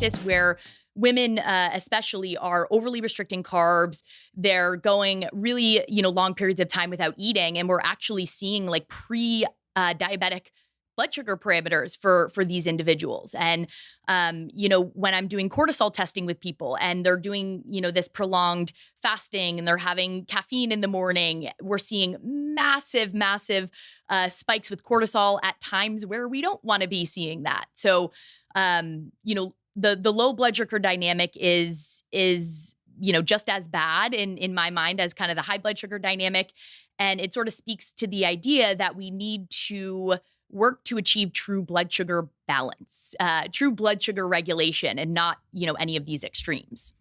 this where women especially are overly restricting carbs. They're going really, long periods of time without eating. And we're actually seeing like pre-diabetic blood sugar parameters for these individuals. And, when I'm doing cortisol testing with people and they're doing, this prolonged fasting and they're having caffeine in the morning, we're seeing massive, massive spikes with cortisol at times where we don't want to be seeing that. So, the low blood sugar dynamic is just as bad in my mind as kind of the high blood sugar dynamic. And it sort of speaks to the idea that we need to work to achieve true blood sugar balance, true blood sugar regulation, and not, any of these extremes.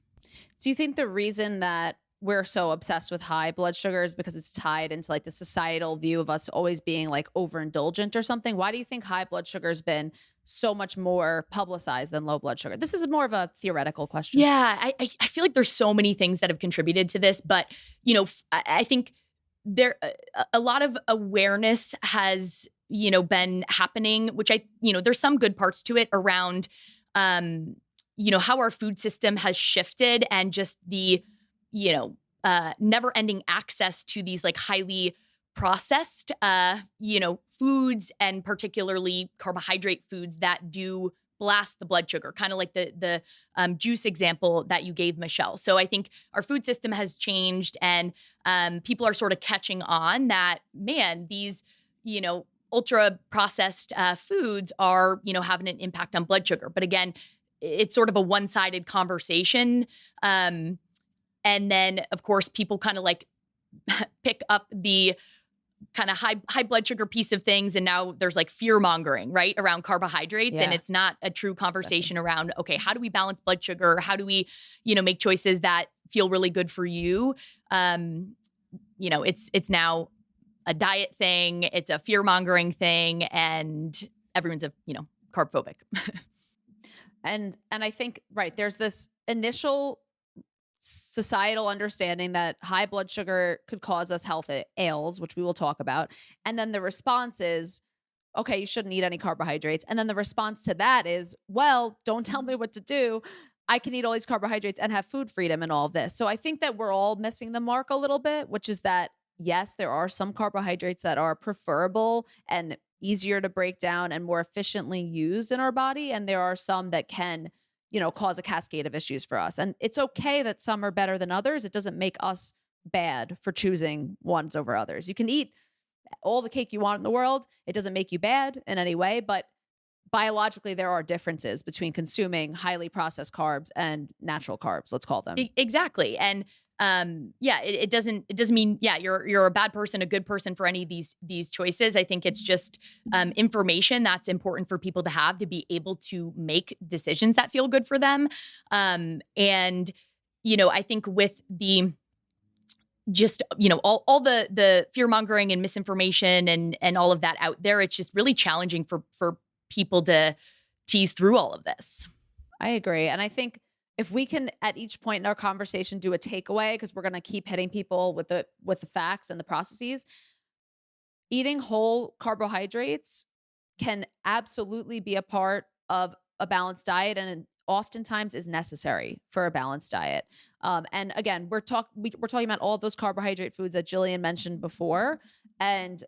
Do you think the reason that we're so obsessed with high blood sugar is because it's tied into like the societal view of us always being like overindulgent or something? Why do you think high blood sugar has been so much more publicized than low blood sugar? This is more of a theoretical question. Yeah, I feel like there's so many things that have contributed to this, but I think there a lot of awareness has been happening, which there's some good parts to it around how our food system has shifted and just the never ending access to these like highly processed foods, and particularly carbohydrate foods that do blast the blood sugar, kind of like the juice example that you gave, Michelle. So I think our food system has changed, and people are sort of catching on that, man, these ultra processed foods are having an impact on blood sugar. But again, it's sort of a one-sided conversation. And then, of course, people kind of like pick up the kind of high blood sugar piece of things. And now there's like fear mongering, right, around carbohydrates. Yeah. And it's not a true conversation around, okay, how do we balance blood sugar? How do we, make choices that feel really good for you? It's now a diet thing. It's a fear mongering thing. And everyone's carb phobic. And I think, right, there's this initial societal understanding that high blood sugar could cause us health ails, which we will talk about. And then the response is, okay, you shouldn't eat any carbohydrates. And then the response to that is, well, don't tell me what to do. I can eat all these carbohydrates and have food freedom and all of this. So I think that we're all missing the mark a little bit, which is that, yes, there are some carbohydrates that are preferable and easier to break down and more efficiently used in our body. And there are some that can cause a cascade of issues for us. And it's okay that some are better than others. It doesn't make us bad for choosing ones over others. You can eat all the cake you want in the world. It doesn't make you bad in any way, but biologically there are differences between consuming highly processed carbs and natural carbs, let's call them. Exactly. And it doesn't mean, you're a bad person, a good person for any of these choices. I think it's just information that's important for people to have to be able to make decisions that feel good for them. And I think with the just, all the fear mongering and misinformation and all of that out there, it's just really challenging for people to tease through all of this. I agree. And I think if we can at each point in our conversation do a takeaway, because we're going to keep hitting people with the facts and the processes, eating whole carbohydrates can absolutely be a part of a balanced diet, and oftentimes is necessary for a balanced diet. And again, we're talking about all of those carbohydrate foods that Jillian mentioned before, and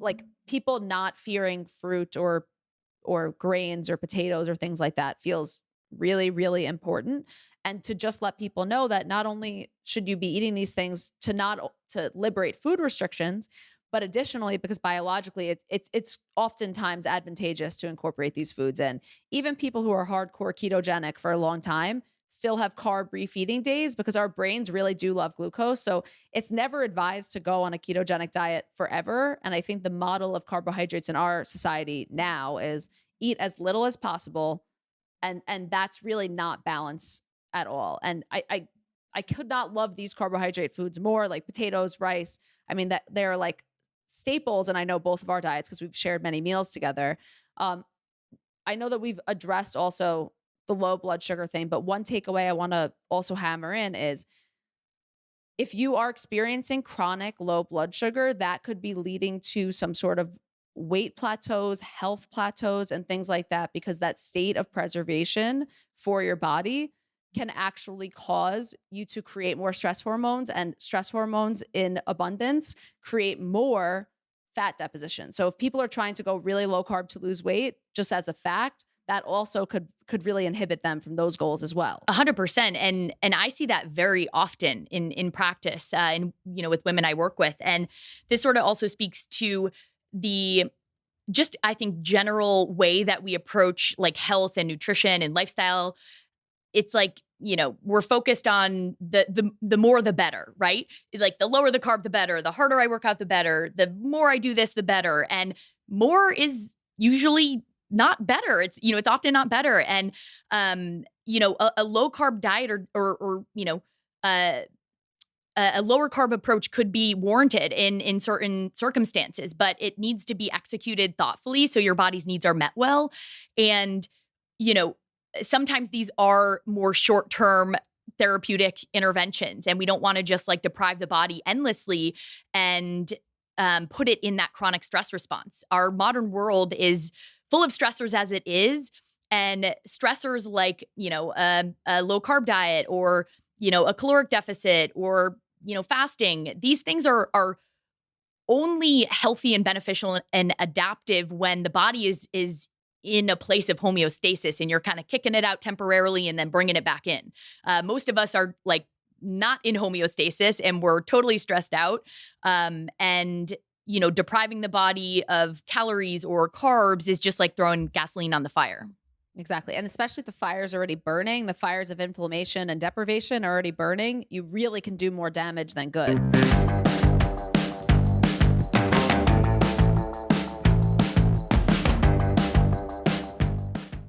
like people not fearing fruit or grains or potatoes or things like that feels really, really important. And to just let people know that not only should you be eating these things to liberate food restrictions, but additionally, because biologically it's oftentimes advantageous to incorporate these foods in. Even people who are hardcore ketogenic for a long time still have carb refeeding days because our brains really do love glucose. So it's never advised to go on a ketogenic diet forever. And I think the model of carbohydrates in our society now is eat as little as possible. And that's really not balanced at all. And I could not love these carbohydrate foods more, like potatoes, rice. I mean, that they're like staples. And I know both of our diets because we've shared many meals together. I know that we've addressed also the low blood sugar thing, but one takeaway I want to also hammer in is if you are experiencing chronic low blood sugar, that could be leading to some sort of weight plateaus, health plateaus, and things like that, because that state of preservation for your body can actually cause you to create more stress hormones, and stress hormones in abundance create more fat deposition. So if people are trying to go really low carb to lose weight, just as a fact, that also could really inhibit them from those goals as well. 100%. And I see that very often in practice, and with women I work with. And this sort of also speaks to the just, I think, general way that we approach like health and nutrition and lifestyle. It's like, we're focused on the more the better, right? Like the lower the carb, the better. The harder I work out, the better. The more I do this, the better. And more is usually not better. It's often not better. And a low carb diet or a lower carb approach could be warranted in certain circumstances, but it needs to be executed thoughtfully so your body's needs are met well. And sometimes these are more short-term therapeutic interventions, and we don't want to just like deprive the body endlessly and put it in that chronic stress response. Our modern world is full of stressors as it is, and stressors like, a low carb diet or, a caloric deficit or, fasting. These things are only healthy and beneficial and adaptive when the body is in a place of homeostasis and you're kind of kicking it out temporarily and then bringing it back in. Most of us are like not in homeostasis and we're totally stressed out. And depriving the body of calories or carbs is just like throwing gasoline on the fire. Exactly. And especially if the fire's already burning, the fires of inflammation and deprivation are already burning, you really can do more damage than good.